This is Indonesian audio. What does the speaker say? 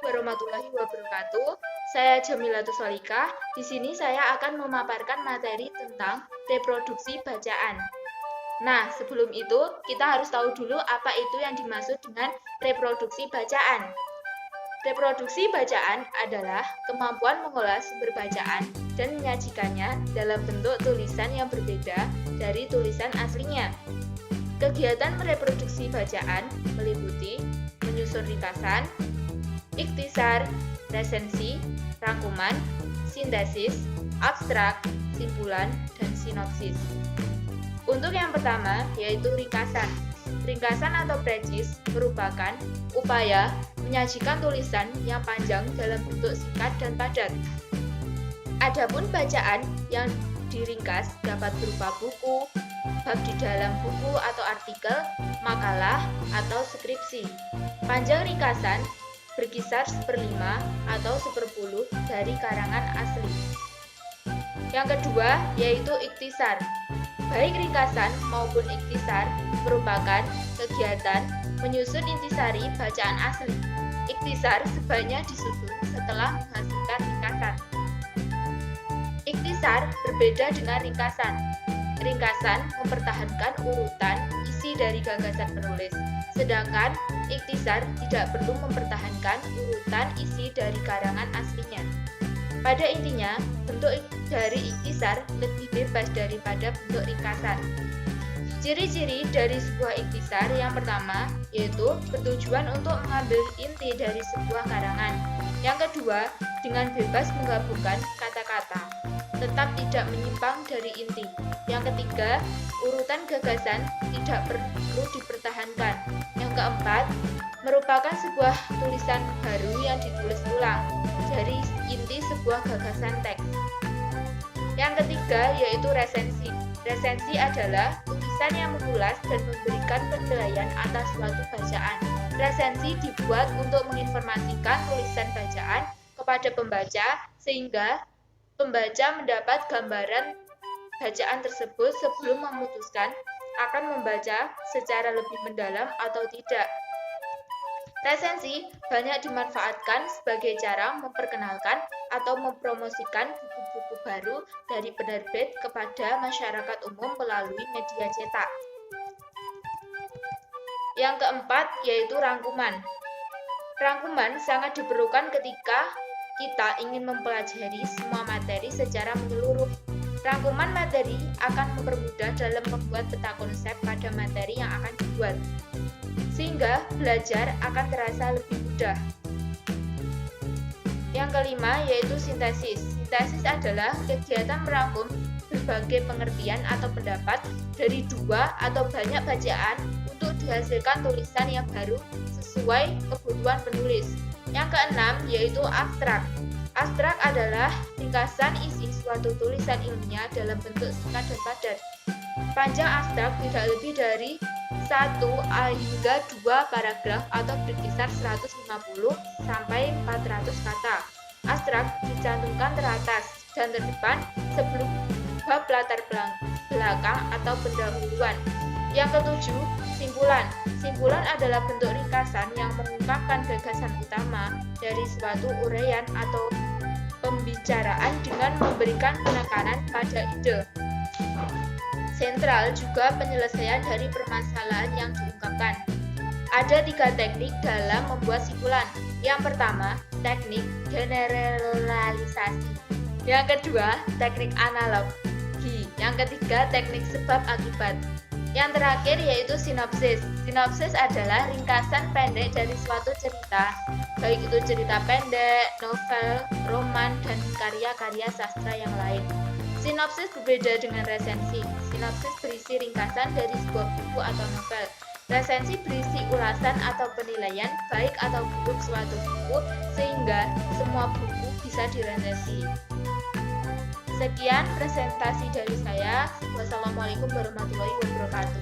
warahmatullahi wabarakatuh. Saya Jamilatus Solikah. Di sini saya akan memaparkan materi tentang reproduksi bacaan. Nah, sebelum itu kita harus tahu dulu apa itu yang dimaksud dengan reproduksi bacaan. Reproduksi bacaan adalah kemampuan mengolah sumber bacaan dan menyajikannya dalam bentuk tulisan yang berbeda dari tulisan aslinya. Kegiatan mereproduksi bacaan meliputi menyusun ringkasan, ikhtisar, resensi, rangkuman, sintesis, abstrak, simpulan, dan sinopsis. Untuk yang pertama yaitu ringkasan. Ringkasan atau precis merupakan upaya menyajikan tulisan yang panjang dalam bentuk singkat dan padat. Adapun bacaan yang diringkas dapat berupa buku, bab di dalam buku atau artikel, makalah, atau skripsi. Panjang ringkasan berkisar 1/5 atau 1/10 dari karangan asli. Yang kedua yaitu ikhtisar. Baik ringkasan maupun ikhtisar merupakan kegiatan menyusun intisari bacaan asli. Ikhtisar sebaiknya disusun setelah menghasilkan ringkasan. Ikhtisar berbeda dengan ringkasan. Ringkasan mempertahankan urutan isi dari gagasan penulis, sedangkan ikhtisar tidak perlu mempertahankan urutan isi dari karangan aslinya. Pada intinya, bentuk dari ikhtisar lebih bebas daripada bentuk ringkasan. Ciri-ciri dari sebuah ikhtisar yang pertama yaitu bertujuan untuk mengambil inti dari sebuah karangan. Yang kedua, dengan bebas menggabungkan kata-kata, tetap tidak menyimpang dari inti. Yang ketiga, urutan gagasan tidak perlu dipertahankan. Yang keempat, merupakan sebuah tulisan baru yang ditulis ulang dari inti sebuah gagasan teks. Yang ketiga yaitu resensi. Resensi adalah tulisan yang mengulas dan memberikan penilaian atas suatu bacaan. Resensi dibuat untuk menginformasikan tulisan bacaan kepada pembaca sehingga pembaca mendapat gambaran bacaan tersebut sebelum memutuskan akan membaca secara lebih mendalam atau tidak. Resensi banyak dimanfaatkan sebagai cara memperkenalkan atau mempromosikan buku-buku baru dari penerbit kepada masyarakat umum melalui media cetak. Yang keempat yaitu rangkuman. Rangkuman sangat diperlukan ketika kita ingin mempelajari semua materi secara menyeluruh. Rangkuman materi akan mempermudah dalam membuat peta konsep pada materi yang akan dibuat, sehingga belajar akan terasa lebih mudah. Yang kelima yaitu sintesis. Sintesis adalah kegiatan merangkum berbagai pengertian atau pendapat dari dua atau banyak bacaan untuk dihasilkan tulisan yang baru sesuai kebutuhan penulis. Yang keenam yaitu abstrak. Abstrak adalah ringkasan isi suatu tulisan ilmiah dalam bentuk singkat dan padat. Panjang abstrak tidak lebih dari 1 hingga 2 paragraf atau berkisar 150 sampai 400 kata. Abstrak dicantumkan teratas dan terdepan sebelum bab latar belakang atau pendahuluan. Yang ketujuh, simpulan. Simpulan adalah bentuk ringkasan yang mengungkapkan gagasan utama dari suatu uraian atau pembicaraan dengan memberikan penekanan pada ide sentral juga penyelesaian dari permasalahan yang diungkapkan. Ada 3 teknik dalam membuat simpulan. Yang pertama, teknik generalisasi. Yang kedua, teknik analogi. Yang ketiga, teknik sebab akibat. Yang terakhir yaitu sinopsis. Sinopsis adalah ringkasan pendek dari suatu cerita, baik itu cerita pendek, novel, roman, dan karya-karya sastra yang lain. Sinopsis berbeda dengan resensi. Sinopsis berisi ringkasan dari sebuah buku atau novel. Resensi berisi ulasan atau penilaian baik atau buruk suatu buku sehingga semua buku bisa diresensi. Sekian presentasi dari saya. Wassalamualaikum warahmatullahi wabarakatuh.